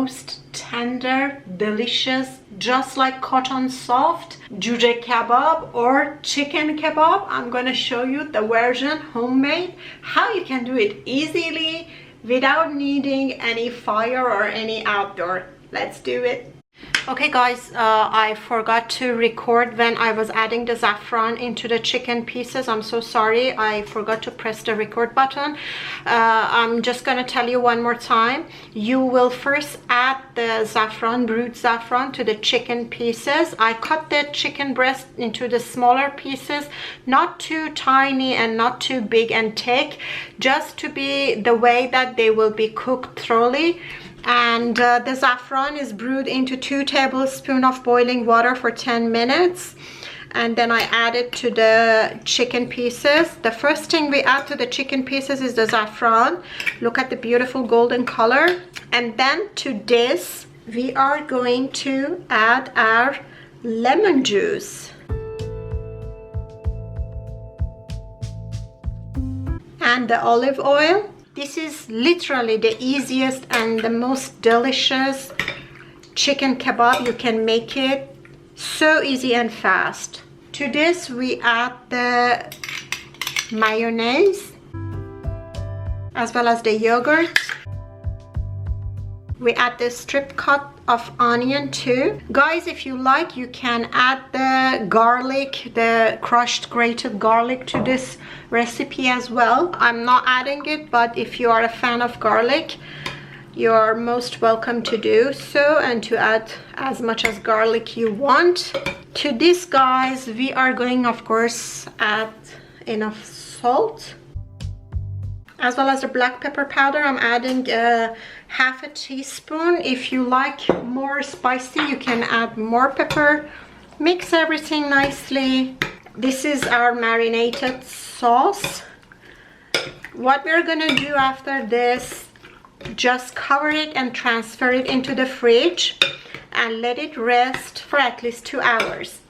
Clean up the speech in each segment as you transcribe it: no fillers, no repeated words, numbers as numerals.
most tender, delicious, just like cotton soft Joojeh kebab or chicken kebab. I'm going to show you the version homemade, how you can do it easily without needing any fire or any outdoor. Let's do it. Okay guys, I forgot to record when I was adding the saffron into the chicken pieces. I'm so sorry, I forgot to press the record button. I'm just gonna tell you one more time. You will first add the saffron, brewed saffron, to the chicken pieces. I cut the chicken breast into the smaller pieces, not too tiny and not too big and thick, just to be the way that they will be cooked thoroughly. And the saffron is brewed into 2 tablespoons of boiling water for 10 minutes. And then I add it to the chicken pieces. The first thing we add to the chicken pieces is the saffron. Look at the beautiful golden color. And then to this, we are going to add our lemon juice. And the olive oil. This is literally the easiest and the most delicious chicken kebab. You can make it so easy and fast. To this we add the mayonnaise as well as the yogurt. We add the strip cut of onion too. Guys, if you like, you can add the garlic, the crushed grated garlic to this recipe as well. I'm not adding it, but if you are a fan of garlic, you're most welcome to do so and to add as much as garlic you want. To this, guys, we are going, of course, add enough salt as well as the black pepper powder. I'm adding half a teaspoon. If you like more spicy, you can add more pepper. Mix everything nicely. This is our marinated sauce. What we're gonna do after this, just cover it and transfer it into the fridge and let it rest for at least 2 hours.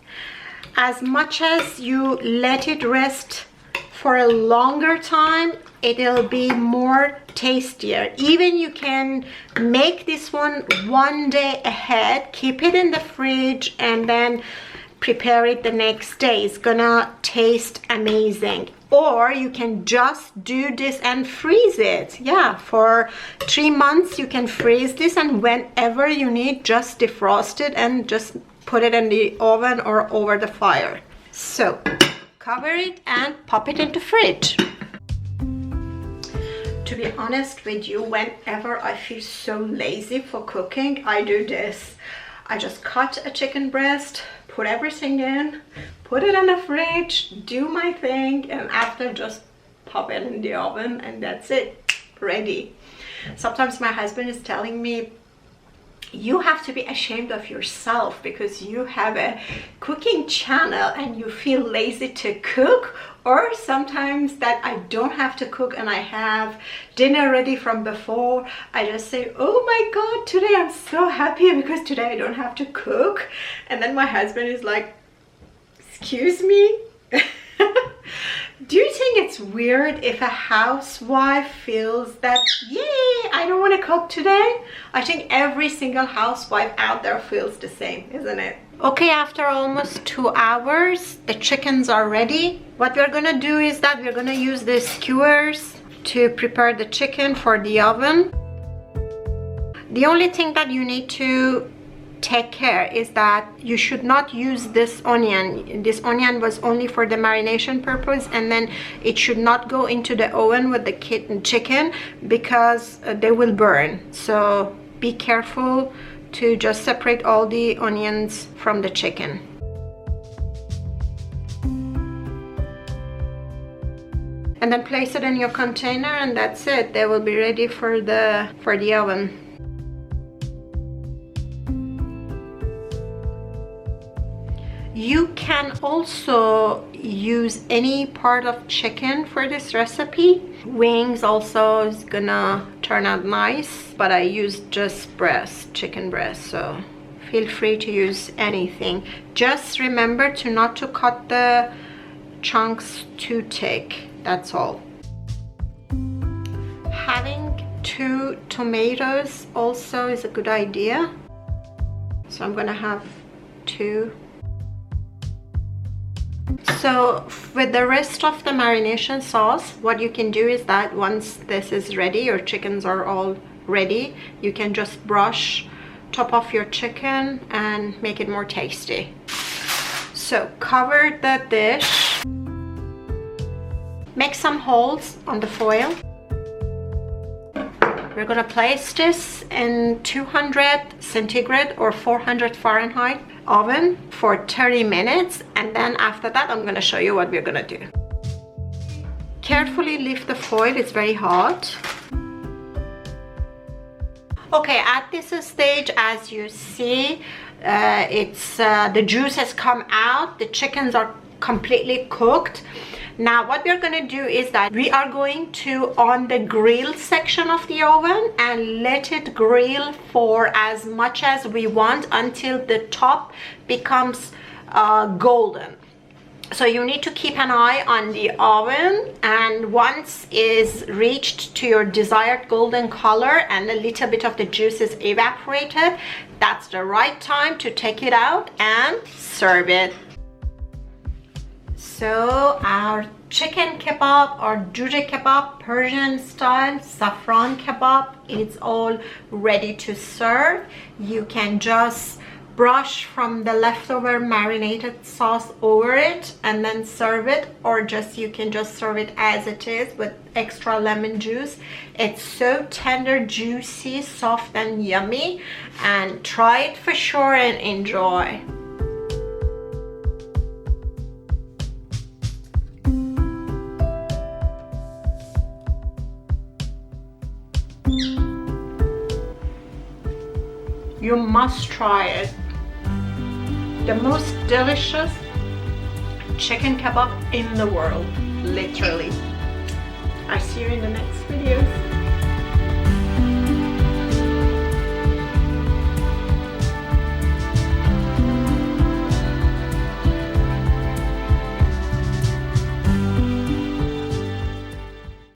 As much as you let it rest for a longer time, it'll be more tastier. Even you can make this one day ahead, keep it in the fridge, and then prepare it the next day. It's gonna taste amazing. Or you can just do this and freeze it. Yeah, for 3 months you can freeze this, and whenever you need, just defrost it and just put it in the oven or over the fire. So cover it and pop it into fridge. To be honest with you, whenever I feel so lazy for cooking, I do this. I just cut a chicken breast, put everything in, put it in the fridge, do my thing, and after just pop it in the oven, and that's it, ready. Sometimes my husband is telling me, you have to be ashamed of yourself because you have a cooking channel and you feel lazy to cook. Or sometimes that I don't have to cook and I have dinner ready from before. I just say, oh my God, today I'm so happy because today I don't have to cook. And then my husband is like, excuse me? Do you think it's weird if a housewife feels that, yay, I don't want to cook today? I think every single housewife out there feels the same, isn't it? Okay, after almost 2 hours, the chickens are ready. What we're gonna do is that we're gonna use the skewers to prepare the chicken for the oven. The only thing that you need to take care is that you should not use this onion. This onion was only for the marination purpose, and then it should not go into the oven with the chicken because they will burn. So be careful to just separate all the onions from the chicken. And then place it in your container, and that's it. They will be ready for the oven. You can also use any part of chicken for this recipe. Wings also is gonna turn out nice, but I used just breast, chicken breast, so feel free to use anything. Just remember to not to cut the chunks too thick, that's all. Having 2 tomatoes also is a good idea. So I'm gonna have 2. So with the rest of the marination sauce, what you can do is that once this is ready, your chickens are all ready, you can just brush top of your chicken and make it more tasty. So cover the dish, make some holes on the foil. We're gonna place this in 200 centigrade or 400 Fahrenheit oven for 30 minutes, and then after that I'm gonna show you what we're gonna do. Carefully lift the foil, it's very hot. Okay, at this stage, as you see, the juice has come out, the chickens are completely cooked. Now what we're going to do is that we are going to on the grill section of the oven and let it grill for as much as we want until the top becomes golden. So you need to keep an eye on the oven, and once is reached to your desired golden color and a little bit of the juice is evaporated, that's the right time to take it out and serve it. So our chicken kebab or Joojeh kebab, Persian style saffron kebab, it's all ready to serve. You can just brush from the leftover marinated sauce over it and then serve it, or just you can just serve it as it is with extra lemon juice. It's so tender, juicy, soft and yummy, and try it for sure and enjoy. You must try it. The most delicious chicken kebab in the world, literally. I'll see you in the next videos.